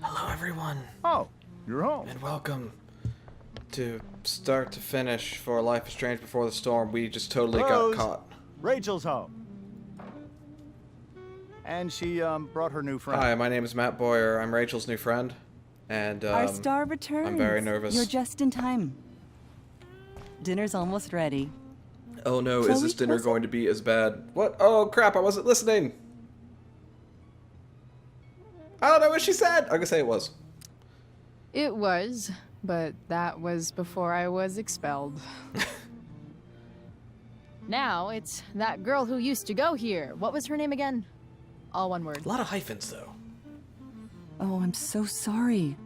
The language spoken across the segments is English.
Hello, everyone. Oh, you're home. And welcome to start to finish for Life is Strange Before the Storm. We just totally got caught. Rachel's home. And she brought her new friend. Hi, my name is Matt Bowyer. I'm Rachel's new friend. And our star returns. I'm very nervous. You're just in time. Dinner's almost ready. Oh no, Chloe, is this dinner what's going to be as bad? What? Oh crap, I wasn't listening. I don't know what she said. I'm gonna say it was. It was, but that was before I was expelled. Now it's that girl who used to go here. What was her name again? All one word. A lot of hyphens, though. Oh, I'm so sorry.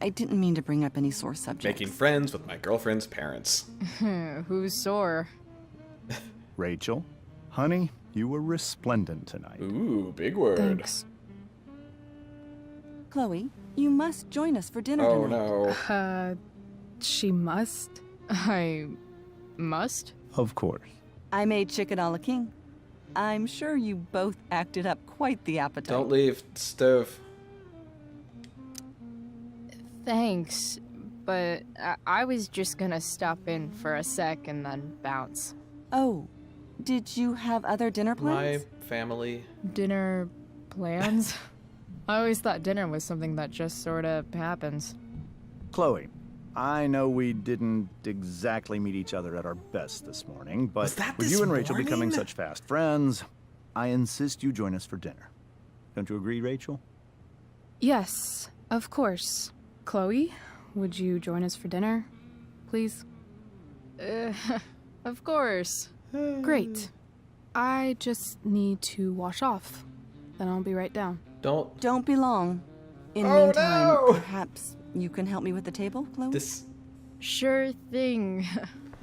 I didn't mean to bring up any sore subjects. Making friends with my girlfriend's parents. Who's sore? Rachel, honey, you were resplendent tonight. Ooh, big word. Thanks. Chloe, you must join us for dinner Oh tonight. no. She must? I must? Of course. I made chicken a la king. I'm sure you both acted up quite the appetite. Don't leave the stove. Thanks, but I was just gonna stop in for a sec and then bounce. Oh, did you have other dinner plans? My family. Dinner plans? I always thought dinner was something that just sorta happens. Chloe, I know we didn't exactly meet each other at our best this morning, but Was that with this you and Rachel becoming morning? such fast friends, I insist you join us for dinner. Don't you agree, Rachel? Yes, of course. Chloe, would you join us for dinner, please? Of course. Great. I just need to wash off. Then I'll be right down. Don't be long. In Oh, meantime, no! perhaps you can help me with the table, Chloe? This. Sure thing,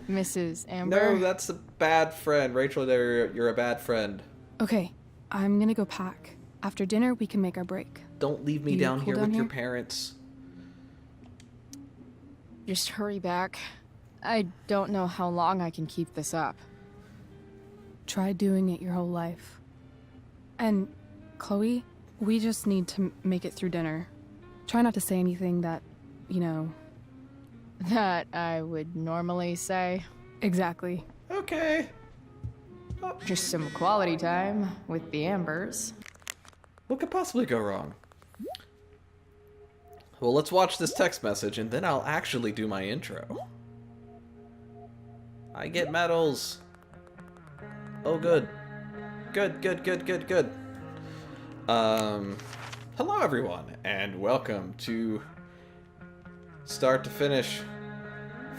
Mrs. Amber. No, that's a bad friend. Rachel, you're a bad friend. Okay, I'm gonna go pack. After dinner, we can make our break. Don't leave me You down cool here down with your here? parents. Just hurry back. I don't know how long I can keep this up. Try doing it your whole life. And, Chloe, we just need to make it through dinner. Try not to say anything that, you know... That I would normally say. Exactly. Okay. Just some quality time with the Ambers. What could possibly go wrong? Well, let's watch this text message, and then I'll actually do my intro. I get medals. Oh, good. Good, good, good, good, good. Hello, everyone, and welcome to Start to Finish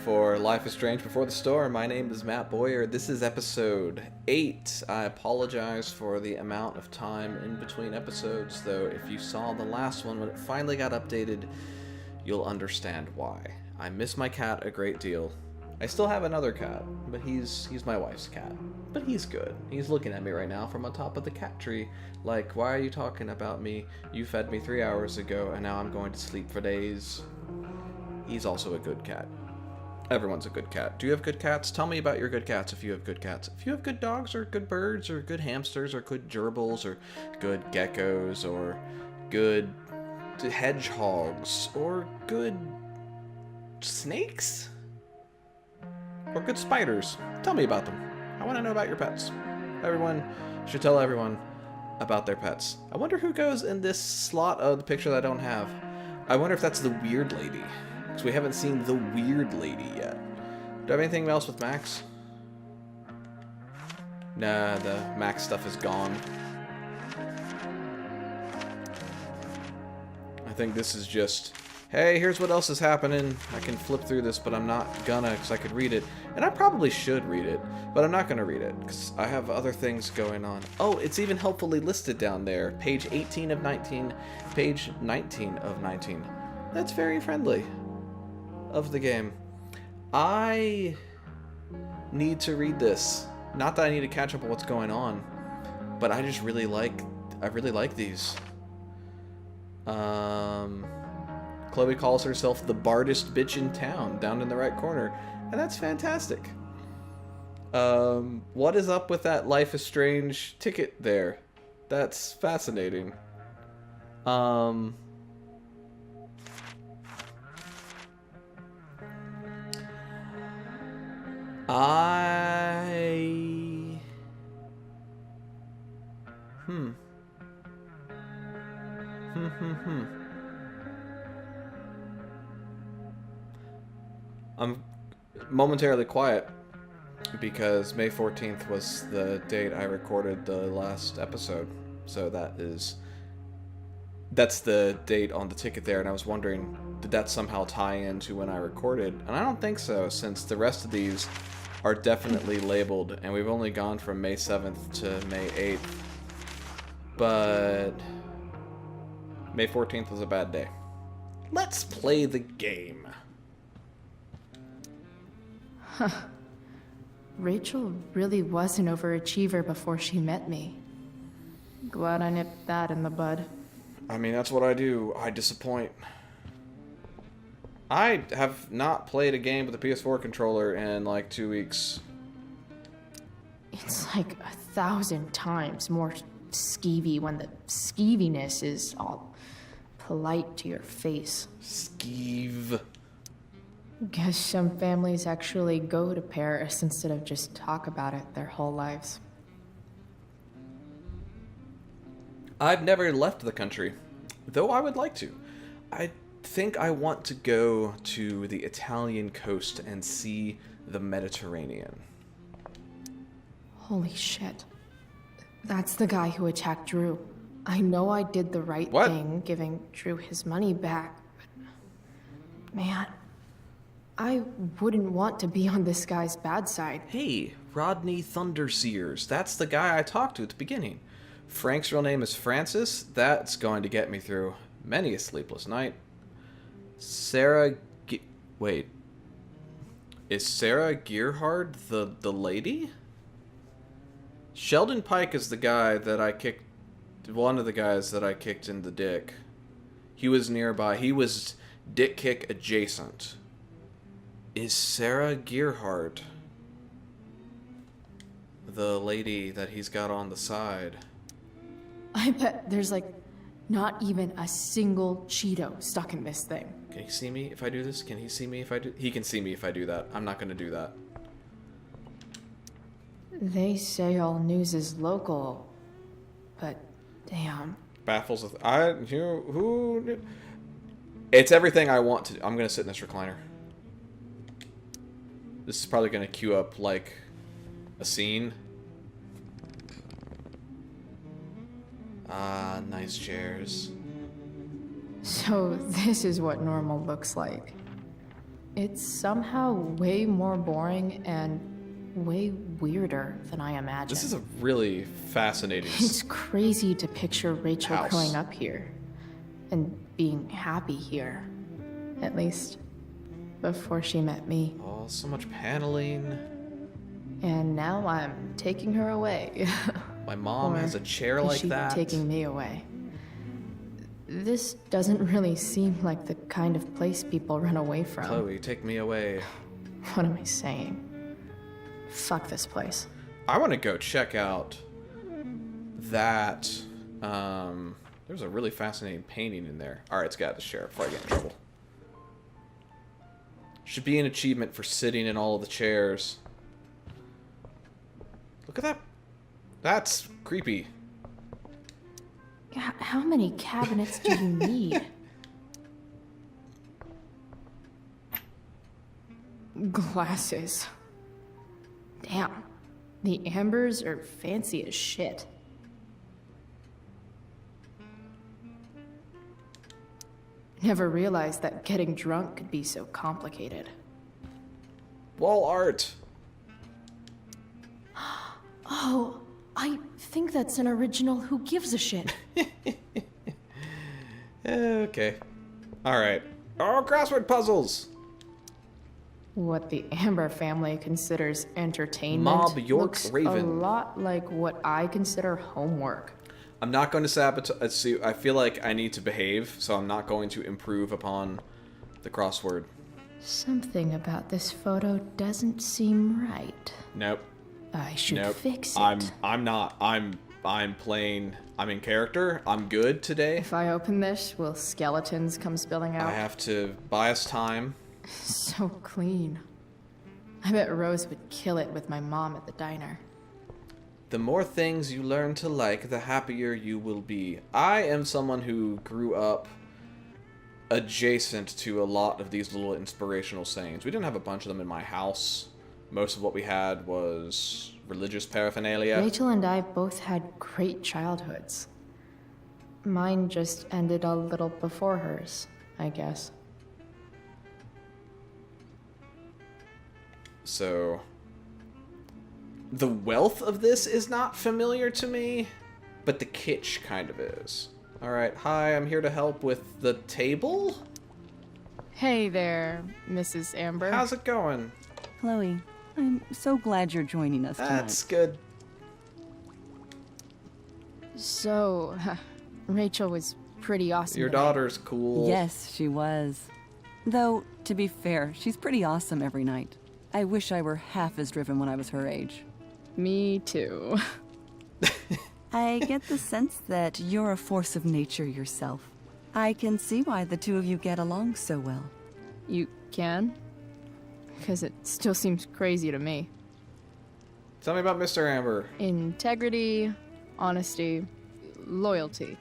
for Life is Strange Before the Storm. My name is Matt Bowyer. This is episode 8. I apologize for the amount of time in between episodes, though if you saw the last one when it finally got updated, you'll understand why. I miss my cat a great deal. I still have another cat, but he's my wife's cat. But he's good. He's looking at me right now from on top of the cat tree, like, why are you talking about me? You fed me 3 hours ago, and now I'm going to sleep for days. He's also a good cat. Everyone's a good cat. Do you have good cats? Tell me about your good cats if you have good cats. If you have good dogs, or good birds, or good hamsters, or good gerbils, or good geckos, or good hedgehogs, or good snakes? Or good spiders. Tell me about them. I want to know about your pets. Everyone should tell everyone about their pets. I wonder who goes in this slot of the picture that I don't have. I wonder if that's the weird lady. Because we haven't seen the weird lady yet. Do I have anything else with Max? Nah, the Max stuff is gone. I think this is just... Hey, here's what else is happening. I can flip through this, but I'm not gonna, because I could read it. And I probably should read it, but I'm not gonna read it, because I have other things going on. Oh, it's even helpfully listed down there. Page 18 of 19, page 19 of 19. That's very friendly of the game. I need to read this. Not that I need to catch up on what's going on, but I just really like I really like these. Chloe calls herself the bardest bitch in town, down in the right corner. And that's fantastic. What is up with that Life is Strange ticket there? That's fascinating. I'm momentarily quiet because May 14th was the date I recorded the last episode. So that's the date on the ticket there, and I was wondering, did that somehow tie into when I recorded? And I don't think so, since the rest of these are definitely labeled, and we've only gone from May 7th to May 8th. But May 14th was a bad day. Let's play the game. Rachel really was an overachiever before she met me. Glad I nipped that in the bud. I mean, that's what I do. I disappoint. I have not played a game with a PS4 controller in like 2 weeks. It's like 1,000 times more skeevy when the skeeviness is all polite to your face. Skeeve. Guess some families actually go to Paris instead of just talk about it their whole lives. I've never left the country, though I would like to. I think I want to go to the Italian coast and see the Mediterranean. Holy shit. That's the guy who attacked Drew. I know I did the right What? thing, giving Drew his money back, but man, I wouldn't want to be on this guy's bad side. Hey, Rodney Thunderseers. That's the guy I talked to at the beginning. Frank's real name is Francis. That's going to get me through many a sleepless night. Wait. Is Sarah Gearhard the lady? Sheldon Pike is the guy that I kicked... One of the guys that I kicked in the dick. He was nearby. He was dick kick adjacent. Is Sarah Gearhart the lady that he's got on the side? I bet there's like not even a single Cheeto stuck in this thing. Can he see me if I do this? Can he see me if I do? He can see me if I do that. I'm not going to do that. They say all news is local, but damn. Baffles with who? It's everything I want to. I'm going to sit in this recliner. This is probably going to queue up like a scene. Ah, nice chairs. So this is what normal looks like. It's somehow way more boring and way weirder than I imagined. This is a really fascinating. It's crazy to picture Rachel house. growing up here and being happy here. At least before she met me. Oh, so much paneling. And now I'm taking her away. My mom has a chair like that. Taking me away. This doesn't really seem like the kind of place people run away from. Chloe, take me away. What am I saying? Fuck this place. I want to go check out that. There's a really fascinating painting in there. All right, let's get out of this chair before I get in trouble. Should be an achievement for sitting in all of the chairs. Look at that. That's creepy. How many cabinets do you need? Glasses. Damn. The ambers are fancy as shit. Never realized that getting drunk could be so complicated. Wall art. Oh, I think that's an original Who Gives a Shit. Okay. Alright. Oh, crossword puzzles! What the Amber family considers entertainment Mob York looks Raven. a lot like what I consider homework. I'm not going to sabotage. See, I feel like I need to behave, so I'm not going to improve upon the crossword. Something about this photo doesn't seem right. Nope. I should Nope. fix it. I'm not. I'm playing. I'm in character. I'm good today. If I open this, will skeletons come spilling out? I have to buy us time. So clean. I bet Rose would kill it with my mom at the diner. The more things you learn to like, the happier you will be. I am someone who grew up adjacent to a lot of these little inspirational sayings. We didn't have a bunch of them in my house. Most of what we had was religious paraphernalia. Rachel and I both had great childhoods. Mine just ended a little before hers, I guess. So, the wealth of this is not familiar to me, but the kitsch kind of is. Alright, hi, I'm here to help with the table? Hey there, Mrs. Amber. How's it going? Chloe, I'm so glad you're joining us tonight. That's good. So, Rachel was pretty awesome. Your tonight. daughter's cool. Yes, she was. Though, to be fair, she's pretty awesome every night. I wish I were half as driven when I was her age. Me too. I get the sense that you're a force of nature yourself. I can see why the two of you get along so well. You can? Because it still seems crazy to me. Tell me about Mr. Amber. Integrity, honesty, loyalty.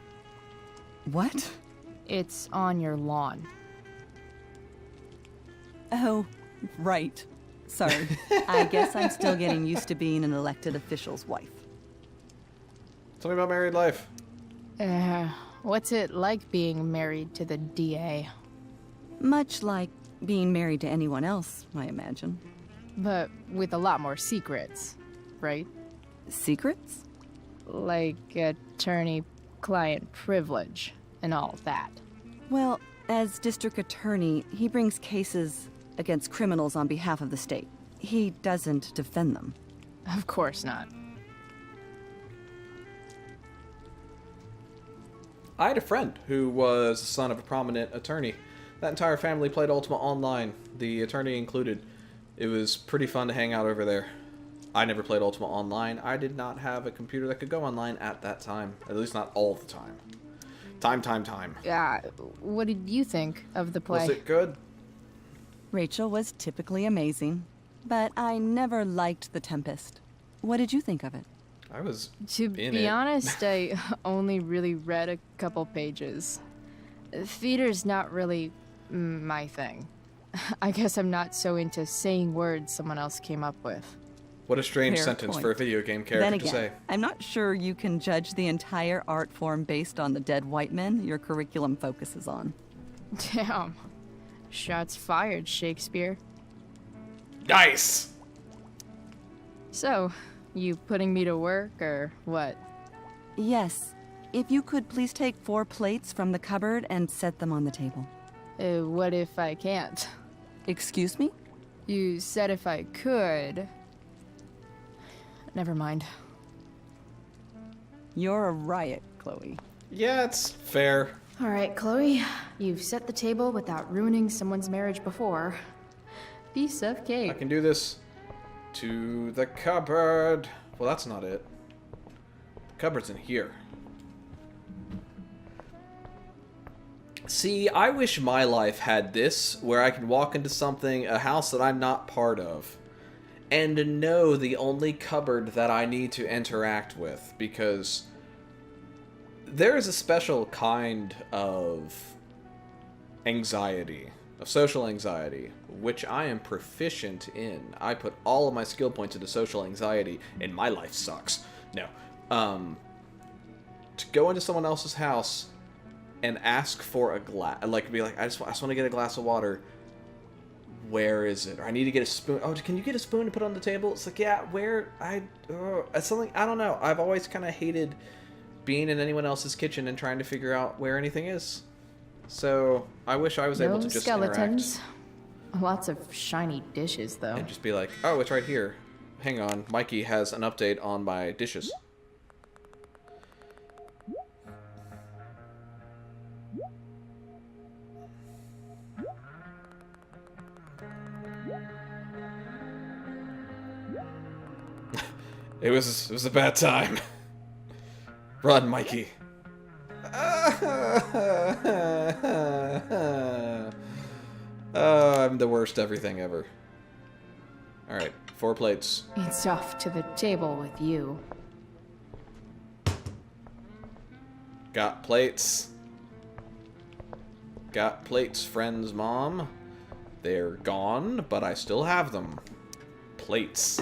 What? It's on your lawn. Oh, right. Sorry. I guess I'm still getting used to being an elected official's wife. Tell me about married life. What's it like being married to the DA? Much like being married to anyone else, I imagine. But with a lot more secrets, right? Secrets? Like attorney-client privilege and all that. Well, as district attorney, he brings cases against criminals on behalf of the state. He doesn't defend them. Of course not. I had a friend who was the son of a prominent attorney. That entire family played Ultima Online, the attorney included. It was pretty fun to hang out over there. I never played Ultima Online. I did not have a computer that could go online at that time. At least not all the time. Time. Yeah, what did you think of the play? Was it good? Rachel was typically amazing, but I never liked The Tempest. What did you think of it? I was To in be it. honest, I only really read a couple pages. Theater's not really my thing. I guess I'm not so into saying words someone else came up with. What a strange Fair sentence point. for a video game character Then to again, say. I'm not sure you can judge the entire art form based on the dead white men your curriculum focuses on. Damn. Shots fired, Shakespeare. Nice! So, you putting me to work, or what? Yes. If you could please take 4 plates from the cupboard and set them on the table. What if I can't? Excuse me? You said if I could. Never mind. You're a riot, Chloe. Yeah, it's fair. All right, Chloe, you've set the table without ruining someone's marriage before. Piece of I cake. can do this. To the cupboard. Well, that's not it. The cupboard's in here. See, I wish my life had this, where I can walk into something, a house that I'm not part of, and know the only cupboard that I need to interact with, because there is a special kind of anxiety, of social anxiety, which I am proficient in. I put all of my skill points into social anxiety, and my life sucks. No. To go into someone else's house and ask for a glass, like, be like, I just want to get a glass of water. Where is it? Or I need to get a spoon. Oh, can you get a spoon to put on the table? It's like, yeah, where? It's something, I don't know. I've always kind of hated being in anyone else's kitchen and trying to figure out where anything is. So I wish I was able No to just skeletons. Lots of shiny dishes, though. interact and just be like, oh, it's right here. Hang on, Mikey has an update on my dishes. It was a bad time. Run, Mikey. I'm the worst everything ever. Alright, 4 plates. It's off to the table with you. Got plates. Got plates, friends, Mom. They're gone, but I still have them. Plates.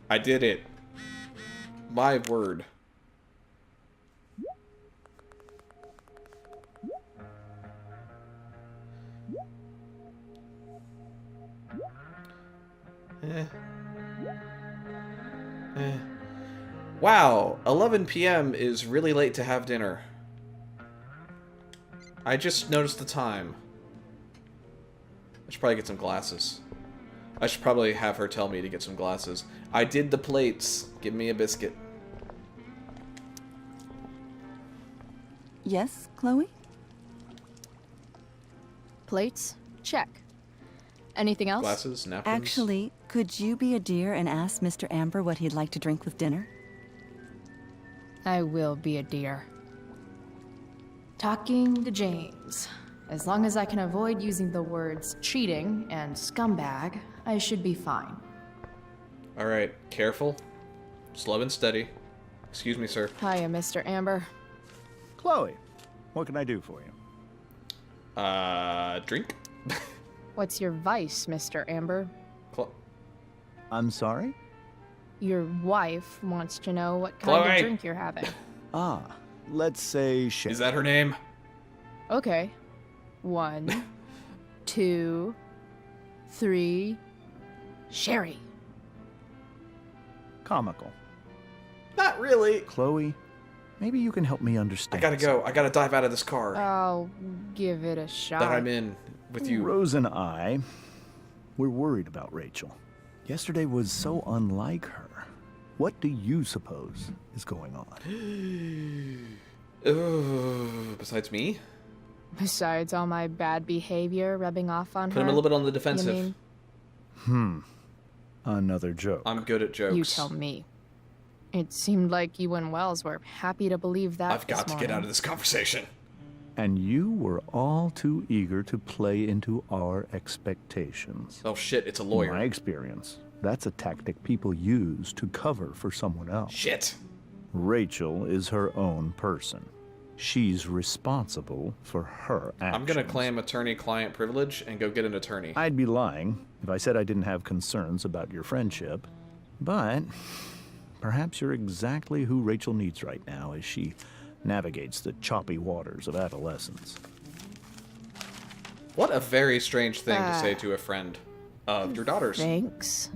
I did it. My word. Wow, 11 p.m. is really late to have dinner. I just noticed the time. I should probably get some glasses. I should probably have her tell me to get some glasses. I did the plates. Give me a biscuit. Yes, Chloe? Plates? Check. Anything else? Glasses, napkins. Actually, could you be a dear and ask Mr. Amber what he'd like to drink with dinner? I will be a dear. Talking to James. As long as I can avoid using the words cheating and scumbag, I should be fine. Alright, careful. Slow and steady. Excuse me, sir. Hiya, Mr. Amber. Chloe, what can I do for you? Drink? What's your vice, Mr. Amber? I'm sorry? Your wife wants to know what kind Chloe. of drink you're having. Ah, let's say sherry. Is that her name? Okay. 1, 2, 3. Sherry. Comical. Not really. Chloe, maybe you can help me I understand. gotta go. I gotta dive out of this car I'll give it a shot. that I'm in with you. Rose and I, we're worried about Rachel. Yesterday was so unlike her. What do you suppose is going on? Besides me? Besides all my bad behavior rubbing off on Put her. him a little bit on the you defensive. mean? Another joke. I'm good at jokes. You tell me. It seemed like you and Wells were happy to believe that. I've got to get out of this conversation. And you were all too eager to play into our expectations. Oh shit, it's a In lawyer. my experience, that's a tactic people use to cover for someone else. Shit. Rachel is her own person. She's responsible for her actions. I'm gonna claim attorney-client privilege and go get an attorney. I'd be lying if I said I didn't have concerns about your friendship, but perhaps you're exactly who Rachel needs right now as she navigates the choppy waters of adolescence. What a very strange thing to say to a friend of your daughter's. Thanks.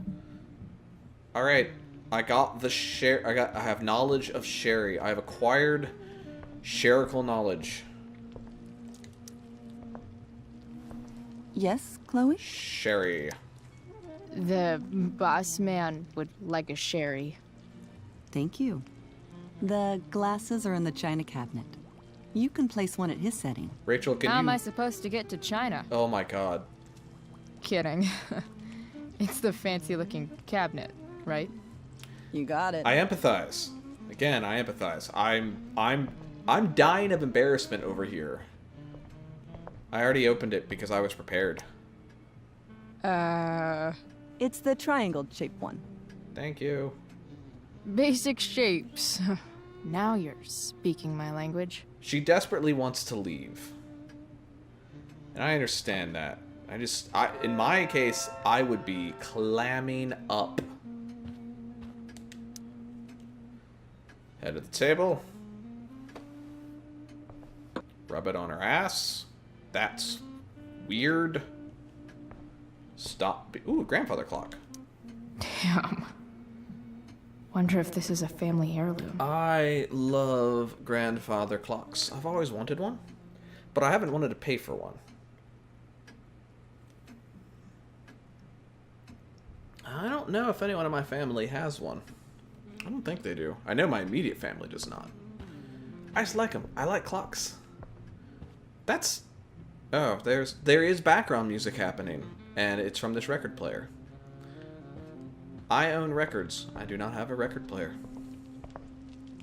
All right, I got the share. I have knowledge of Sherry. I have acquired Sherrical knowledge. Yes, Chloe? Sherry. The boss man would like a sherry. Thank you. The glasses are in the china cabinet. You can place one at his setting. Rachel, can How you? am I supposed to get to China? Oh my God. Kidding. It's the fancy-looking cabinet, right? You got it. I empathize. Again, I empathize. I'm dying of embarrassment over here. I already opened it because I was prepared. It's the triangle-shaped one. Thank you. Basic shapes. Now you're speaking my language. She desperately wants to leave. And I understand that. In my case, I would be clamming up. Head of the table. Rub it on her ass. That's weird. Stop. Ooh, grandfather clock. Damn. Wonder if this is a family heirloom. I love grandfather clocks. I've always wanted one, but I haven't wanted to pay for one. I don't know if anyone in my family has one. I don't think they do. I know my immediate family does not. I just like them. I like clocks. That's... Oh, there is background music happening. And it's from this record player. I own records. I do not have a record player.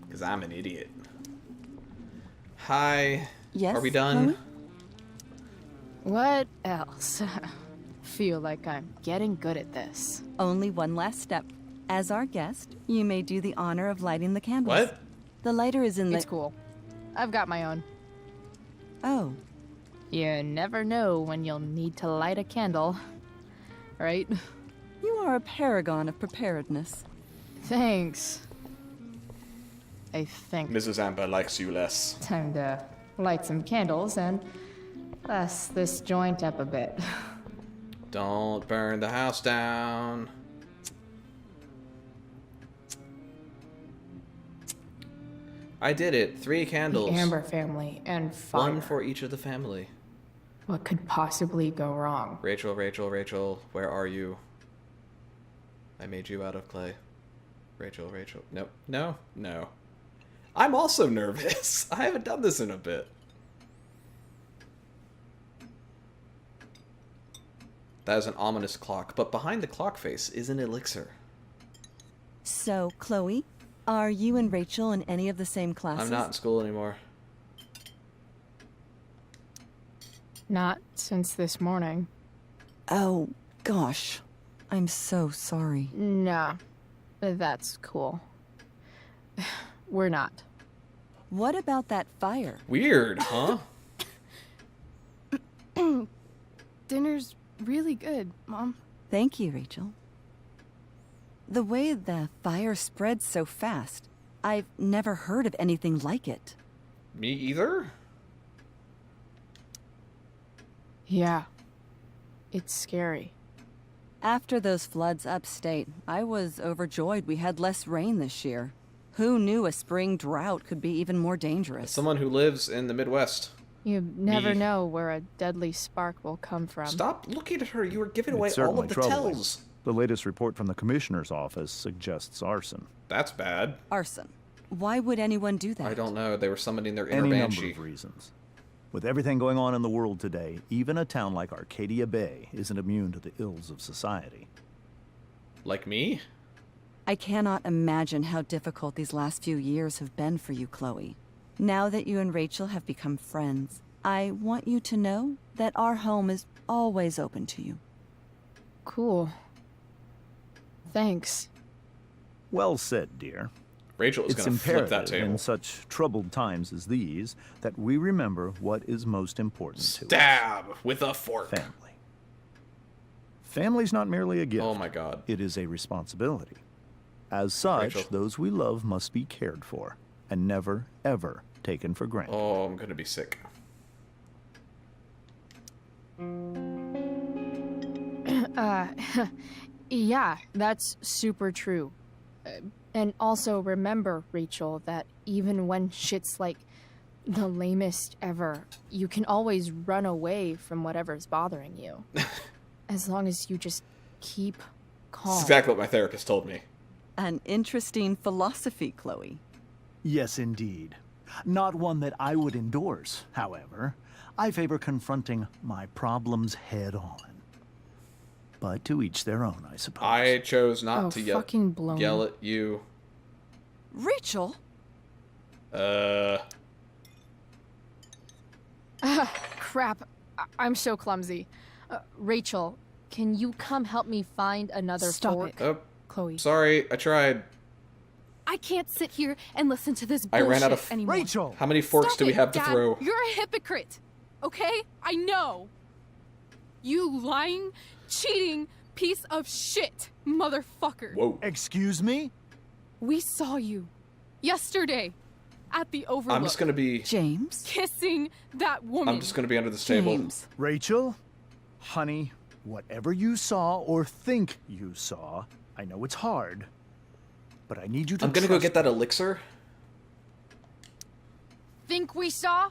Because I'm an idiot. Hi. Yes, Are we done? Chloe? What else? Feel like I'm getting good at this. Only one last step. As our guest, you may do the honor of lighting the candles. What? The lighter is in the... It's cool. I've got my own. Oh, You never know when you'll need to light a candle. Right? you are a paragon of preparedness. Thanks. I think Mrs. Amber likes you less. time to light some candles and bless this joint up a bit. Don't burn the house down. I did it. 3 candles. The Amber family and fire. One for each of the family. What could possibly go wrong? Rachel, Rachel, Rachel, where are you? I made you out of clay. Rachel, Rachel. Nope. No, no. I'm also nervous. I haven't done this in a bit. That is an ominous clock, but behind the clock face is an elixir. So, Chloe, are you and Rachel in any of the same classes? I'm not in school anymore. Not since this morning. Oh, gosh. I'm so sorry. Nah, that's cool. We're not. What about that fire? Weird, huh? Dinner's really good, Mom. Thank you, Rachel. The way the fire spreads so fast, I've never heard of anything like it. Me either? Yeah. It's scary. After those floods upstate, I was overjoyed we had less rain this year. Who knew a spring drought could be even more dangerous? As someone who lives in the Midwest. You never Me. know where a deadly spark will come from. Stop looking at her. You were giving away It's all certainly of the troubling. tells. The latest report from the commissioner's office suggests arson. That's bad. Arson. Why would anyone do that? I don't know. They were summoning their inner Any banshee. number of reasons. With everything going on in the world today, even a town like Arcadia Bay isn't immune to the ills of society. Like me? I cannot imagine how difficult these last few years have been for you, Chloe. Now that you and Rachel have become friends, I want you to know that our home is always open to you. Cool. Thanks. Well said, dear. Rachel is It's going to flip that imperative table. in such troubled times as these that we remember what is most important to us. Stab with a fork. Family. Family's not merely a gift. Oh my god. It is a responsibility. As such, Rachel. those we love must be cared for and never, ever taken for granted. Oh, I'm going to be sick. Yeah, that's super true. And also remember, Rachel, that even when shit's like the lamest ever, you can always run away from whatever's bothering you. As long as you just keep calm. That's exactly what my therapist told me. An interesting philosophy, Chloe. Yes, indeed. Not one that I would endorse, however. I favor confronting my problems head on. But to each their own, I suppose. I chose not Oh, to yell fucking blow me. at you. Rachel? Crap. I'm so clumsy. Rachel, can you come help me find another Stop fork? it. Oh, Chloe. sorry. I tried. I can't sit here and listen to this I bullshit ran out of- anymore. Rachel! How many forks Stop do we it, have to Dad. throw? You're a hypocrite, okay? I know. You lying, cheating piece of shit, motherfucker. Whoa. Excuse me? We saw you yesterday at the Overlook I'm just going to be... James? kissing that woman. I'm just going to be under this table. James. Rachel? Honey, whatever you saw or think you saw, I know it's hard, but I need you to I'm going to go trust get that me. elixir. Think we saw?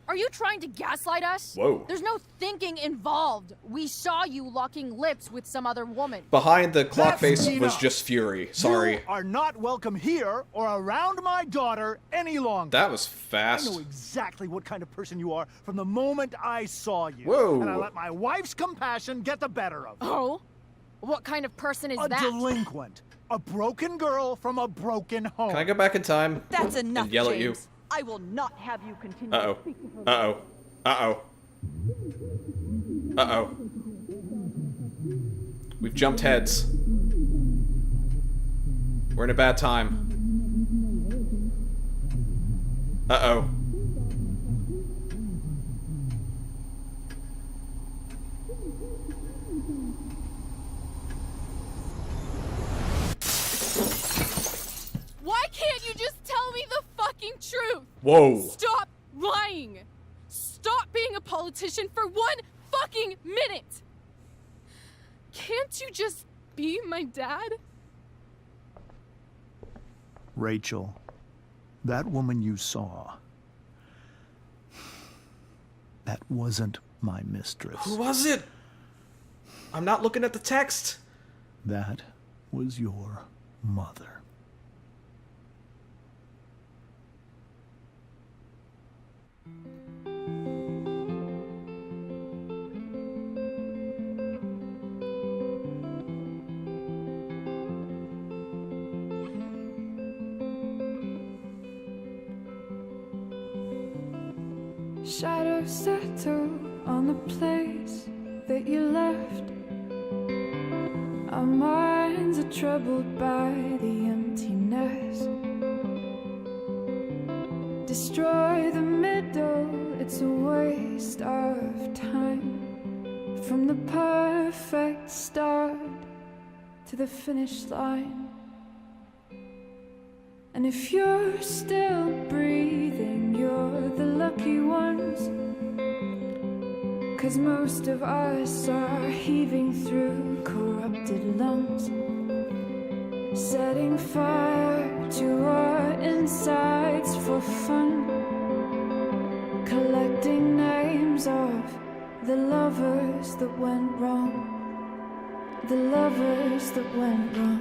Are you trying to gaslight us? Whoa. There's no thinking involved. We saw you locking lips with some other woman. Behind the clock That's face was enough. just fury. Sorry. You are not welcome here or around my daughter any longer. That was I fast. know exactly what kind of person you are from the moment I saw you. Whoa. And I let my wife's compassion get the better of me. Oh? What kind of person is A that? delinquent. A broken girl from a broken home. Can I go back in time? That's enough, and yell James. at you? I will not have you continue Uh-oh. to speak to her. Uh-oh. Uh-oh. Uh-oh. We've jumped heads. We're in a bad time. Uh-oh. Why can't you just tell me the fucking truth? Whoa. Stop lying! Stop being a politician for 1 fucking minute! Can't you just be my dad? Rachel, that woman you saw, that wasn't my mistress. Who was it? I'm not looking at the text. That was your mother. Shadows settle on the place that you left. Our minds are troubled by the emptiness. Destroy the middle, it's a waste of time. From the perfect start to the finish line. And if you're still breathing, you're the lucky ones. 'Cause most of us are heaving through corrupted lungs, setting fire to our insides for fun, collecting names of the lovers that went wrong, the lovers that went wrong.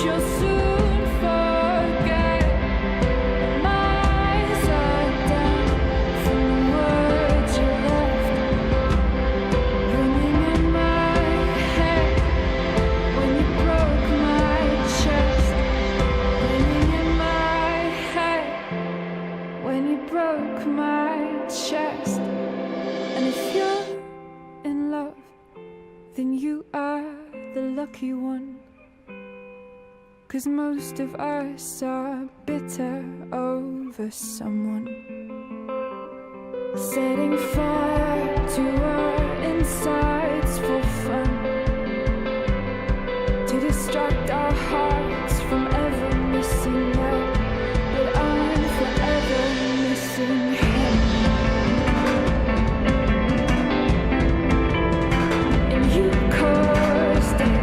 You'll soon forget. My eyes are down from the words you left, ringing in my head when you broke my chest, ringing in my head when you broke my chest. And if you're in love, then you are the lucky one. 'Cause most of us are bitter over someone, setting fire to our insides for fun, to distract our hearts from ever missing love. But I'm forever missing him. And you caused it.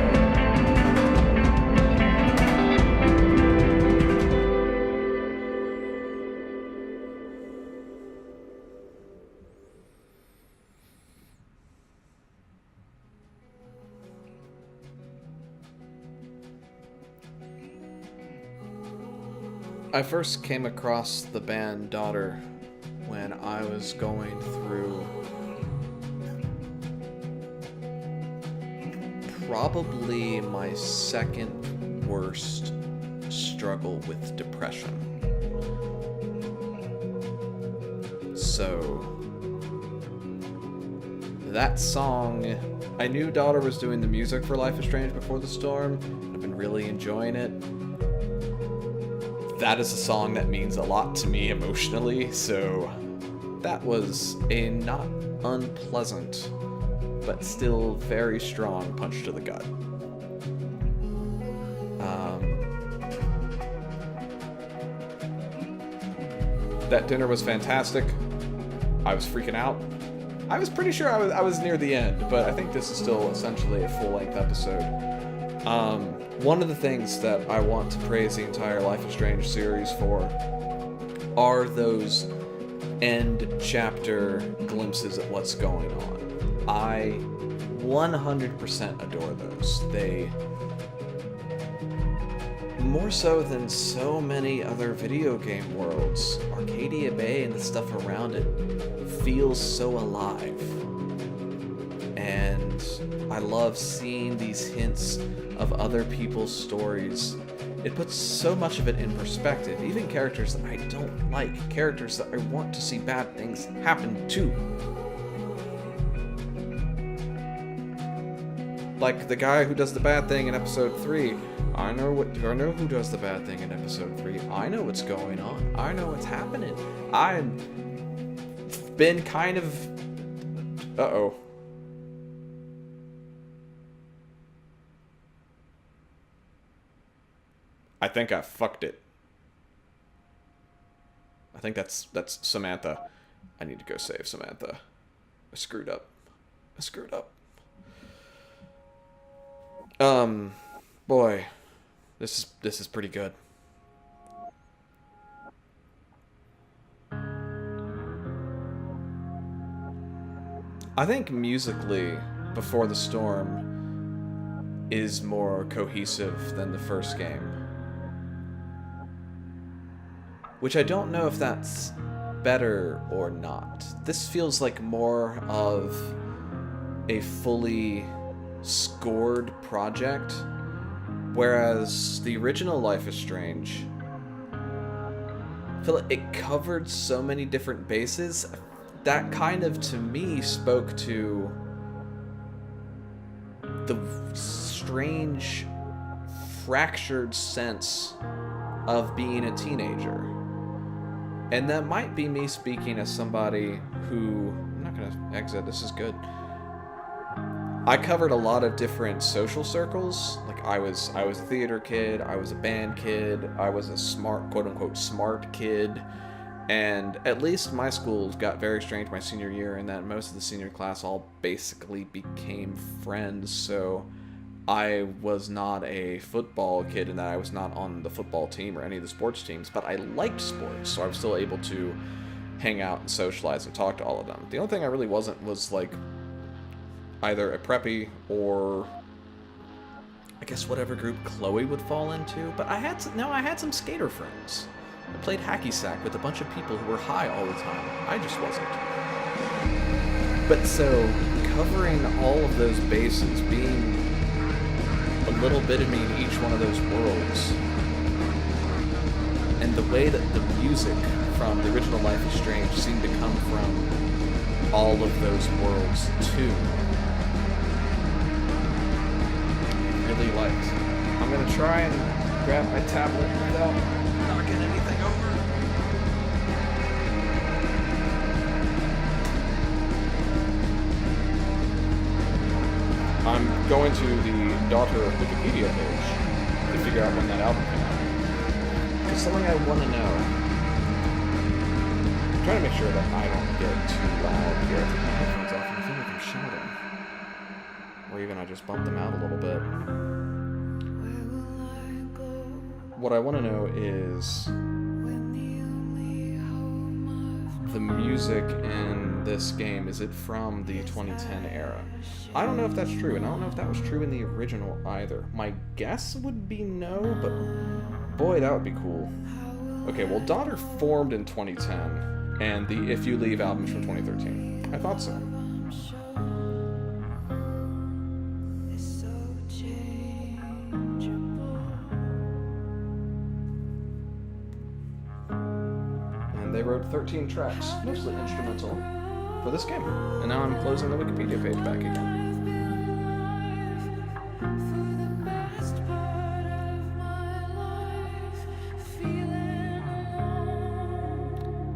I first came across the band Daughter when I was going through probably my second worst struggle with depression. So that song, I knew Daughter was doing the music for Life is Strange Before the Storm. I've been really enjoying it. That is a song that means a lot to me emotionally, so that was a not unpleasant, but still very strong punch to the gut. That dinner was fantastic. I was freaking out. I was pretty sure I was near the end, but I think this is still essentially a full-length episode. One of the things that I want to praise the entire Life is Strange series for are those end chapter glimpses at what's going on. I 100% adore those. They, more so than so many other video game worlds, Arcadia Bay and the stuff around it feels so alive. And I love seeing these hints of other people's stories. It puts so much of it in perspective. Even characters that I don't like, characters that I want to see bad things happen to. Like the guy who does the bad thing in episode 3. I know who does the bad thing in episode 3. I know what's going on. I know what's happening. I've been kind of... Uh-oh. I think I fucked it. I think that's Samantha. I need to go save Samantha. I screwed up. Boy, this is pretty good. I think musically, Before the Storm is more cohesive than the first game. Which I don't know if that's better or not. This feels like more of a fully scored project, whereas the original Life is Strange, I feel like it covered so many different bases. That kind of, to me, spoke to the strange, fractured sense of being a teenager. And that might be me speaking as somebody who... I'm not gonna exit, this is good. I covered a lot of different social circles. Like, I was a theater kid, I was a band kid, I was a smart, quote-unquote, smart kid. And at least my school got very strange my senior year in that most of the senior class all basically became friends, so... I was not a football kid in that I was not on the football team or any of the sports teams, but I liked sports, so I was still able to hang out and socialize and talk to all of them. The only thing I really wasn't was, like, either a preppy or, I guess, whatever group Chloe would fall into. But I had some skater friends. I played hacky sack with a bunch of people who were high all the time. I just wasn't. But so, covering all of those bases, being a little bit of me in each one of those worlds, and the way that the music from the original Life is Strange seemed to come from all of those worlds too, I really liked. I'm gonna try and grab my tablet without knocking anything over. I'm going to the Daughter Wikipedia page to figure out when that album came out. Because something I want to know. I'm trying to make sure that I don't get too loud here. I take my headphones off and I feel like I'm shouting. Or even I just bump them out a little bit. What I want to know is the music in this game, is it from the 2010 era? I don't know if that's true, and I don't know if that was true in the original either. My guess would be no, but boy, that would be cool. Okay, well, Daughter formed in 2010, and the If You Leave album's from 2013. I thought so. They wrote 13 tracks, mostly instrumental, for this game. And now I'm closing the Wikipedia page back again.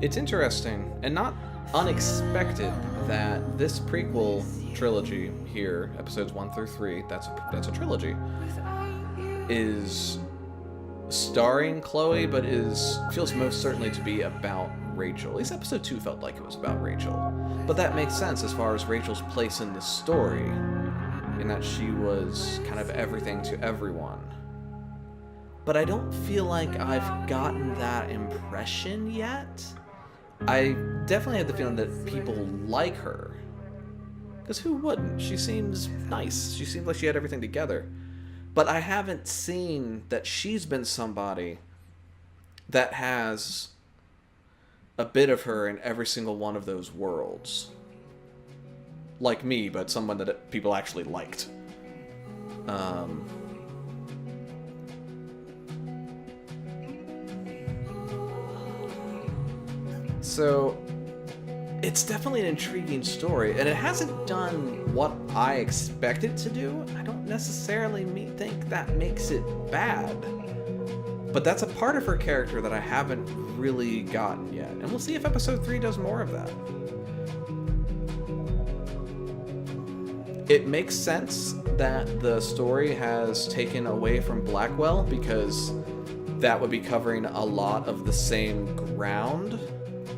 It's interesting, and not unexpected, that this prequel trilogy here, episodes 1 through 3, that's a trilogy, is starring Chloe, but feels most certainly to be about Rachel. At least episode 2 felt like it was about Rachel. But that makes sense as far as Rachel's place in the story, in that she was kind of everything to everyone. But I don't feel like I've gotten that impression yet. I definitely have the feeling that people like her. Because who wouldn't? She seems nice. She seems like she had everything together. But I haven't seen that she's been somebody that has a bit of her in every single one of those worlds. Like me, but someone that people actually liked. So, it's definitely an intriguing story, and it hasn't done what I expect it to do. I don't necessarily think that makes it bad. But that's a part of her character that I haven't really gotten yet. And we'll see if episode 3 does more of that. It makes sense that the story has taken away from Blackwell, because that would be covering a lot of the same ground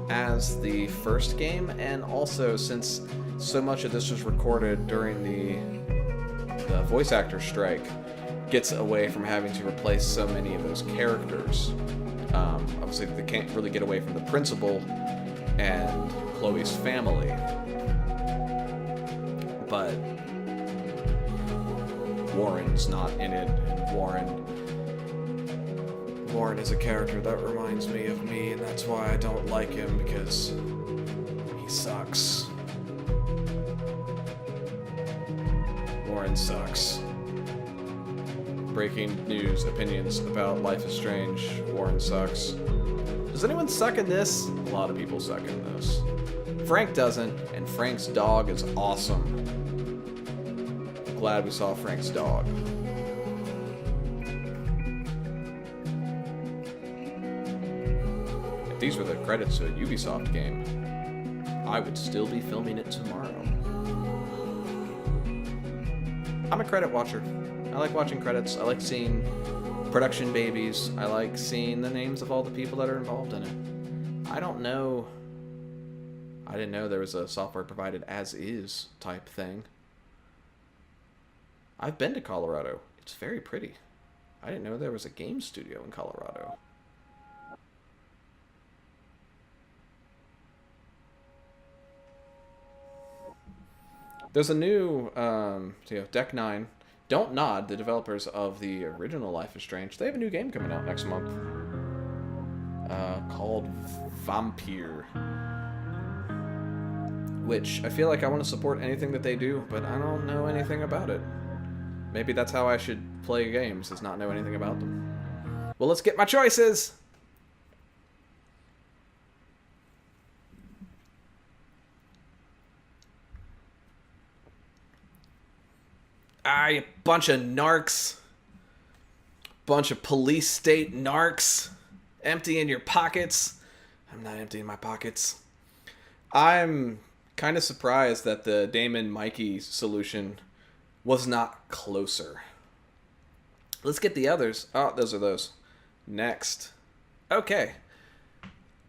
as the first game, and also since so much of this was recorded during the voice actor strike, gets away from having to replace so many of those characters. Obviously, they can't really get away from the principal and Chloe's family, but Warren's not in it, and Warren is a character that reminds me of me, and that's why I don't like him, because he sucks. Warren sucks. Breaking news, opinions about Life is Strange. Warren sucks. Does anyone suck in this? A lot of people suck in this. Frank doesn't, and Frank's dog is awesome. Glad we saw Frank's dog. If these were the credits to a Ubisoft game, I would still be filming it tomorrow. I'm a credit watcher. I like watching credits. I like seeing production babies. I like seeing the names of all the people that are involved in it. I don't know. I didn't know there was a software provided as is type thing. I've been to Colorado. It's very pretty. I didn't know there was a game studio in Colorado. There's a new Deck 9. Don't Nod, the developers of the original Life is Strange, they have a new game coming out next month called Vampire, which I feel like I want to support anything that they do, but I don't know anything about it. Maybe that's how I should play games, is not know anything about them. Well, let's get my choices! Ah, you bunch of narcs. Bunch of police state narcs. Emptying your pockets. I'm not emptying my pockets. I'm kind of surprised that the Damon Mikey solution was not closer. Let's get the others. Oh, those are those. Next. Okay.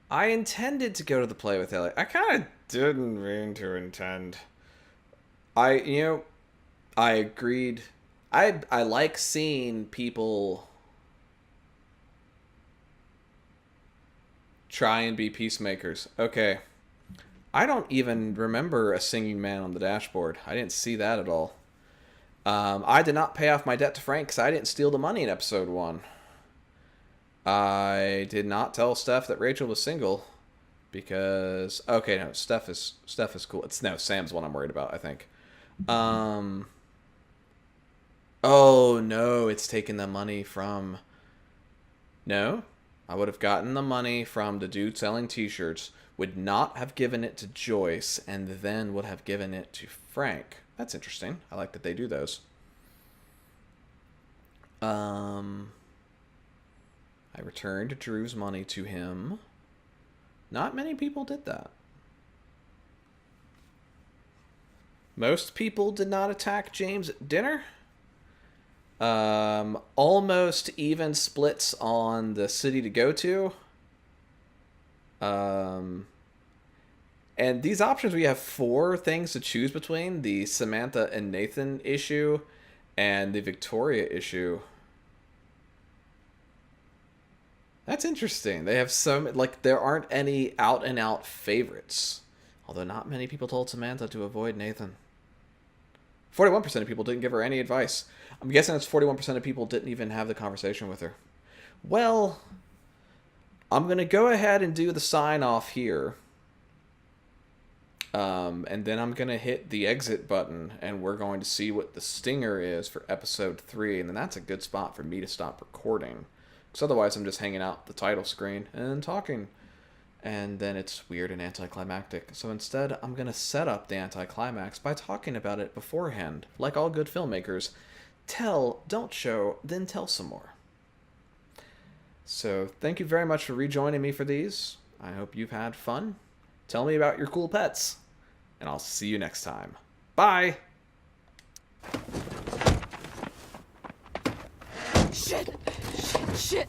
I intended to go to the play with Elliot. I kind of didn't mean to intend. I agreed. I like seeing people try and be peacemakers. Okay. I don't even remember a singing man on the dashboard. I didn't see that at all. I did not pay off my debt to Frank because I didn't steal the money in episode 1. I did not tell Steph that Rachel was single because... Okay, no, Steph is cool. Sam's the one I'm worried about, I think. Oh, no, it's taking the money from... No, I would have gotten the money from the dude selling t-shirts, would not have given it to Joyce, and then would have given it to Frank. That's interesting. I like that they do those. I returned Drew's money to him. Not many people did that. Most people did not attack James at dinner. Almost even splits on the city to go to. And these options, we have 4 things to choose between: the Samantha and Nathan issue and the Victoria issue. That's interesting. They have some, like, there aren't any out and out favorites. Although not many people told Samantha to avoid Nathan. 41% of people didn't give her any advice. I'm guessing it's 41% of people didn't even have the conversation with her. Well, I'm going to go ahead and do the sign off here. And then I'm going to hit the exit button, and we're going to see what the stinger is for episode 3. And then that's a good spot for me to stop recording. Because otherwise I'm just hanging out the title screen and talking. And then it's weird and anticlimactic. So instead, I'm going to set up the anticlimax by talking about it beforehand. Like all good filmmakers. Tell, don't show, then tell some more. So thank you very much for rejoining me for these. I hope you've had fun. Tell me about your cool pets. And I'll see you next time. Bye! Shit!